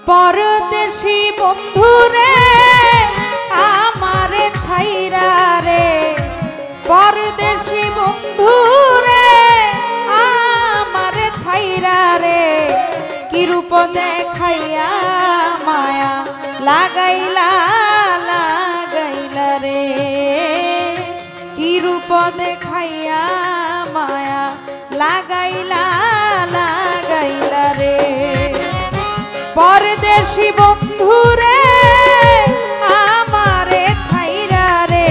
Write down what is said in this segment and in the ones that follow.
परदेशी बंधुरे आमारे छाइरा रे परदेशी बंधुरे आमारे छाइरा रे कि रूप देखाइया माया लागाइला लागाइला रे कि रूप देखाइया माया लागाइला लागाइला रे परदेशी बंधुरे आमारे छाइरा रे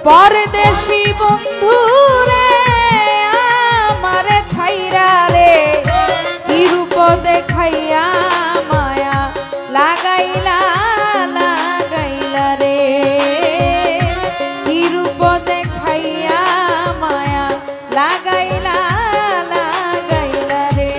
परदेशी बंधुरे आमारे छाइरा रे कि रूप देखाइया माया लागाइला लागाइला रे कि रूप देखाइया माया लागाइला लागाइला रे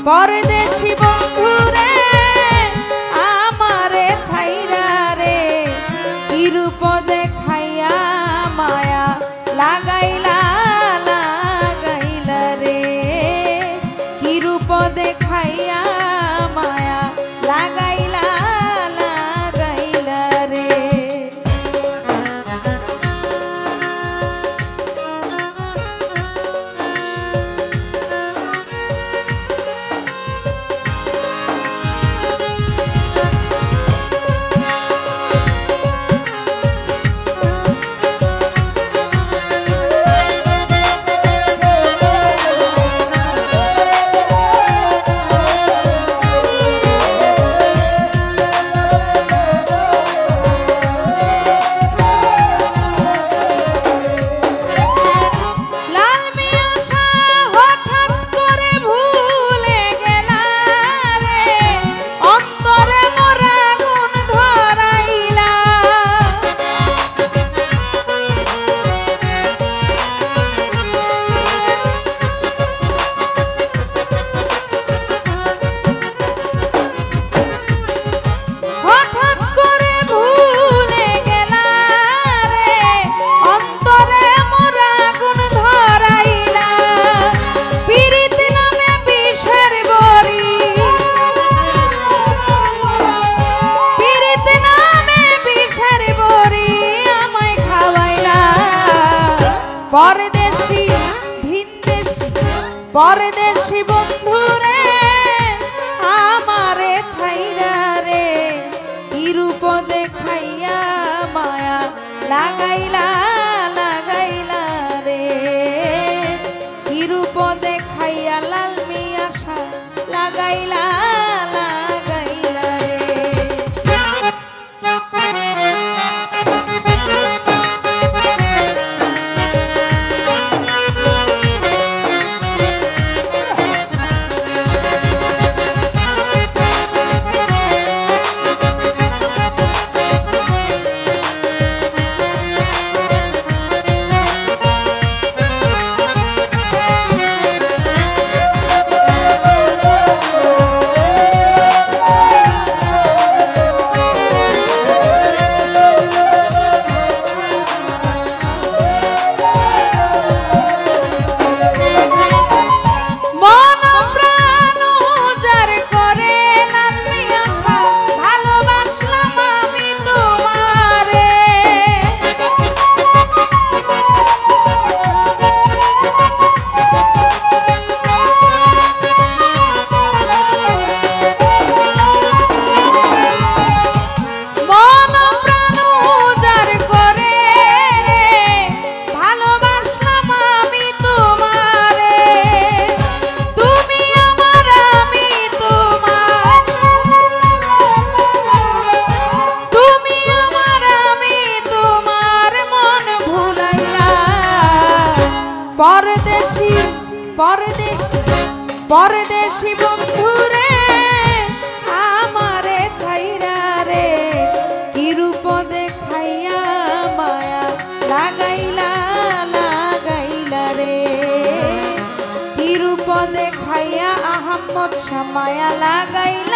परदेशी बंधुरे आमारे छाइरा रे कि रूप देखाइया माया लागाइला लागाइला रे कि रूप देखाइया माया लागाइला लागाइला रे परदेशी भिनदेशी परदेशी बंधुरे आमारे छाइरा रे कि रूप देखाइया माया लागाइला लागाइला रे कि रूप देखाइया लाल मिया लागाइला लागाइला रे পরদেশি পরদেশি পরদেশি বন্ধুরে আমারে ছাইরা রে কি রূপ দেখাইয়া মায়া লাগাইলা লাগাইলা রে কি রূপ দেখাইয়া আহম্মদ শাহ মায়া লাগাইলা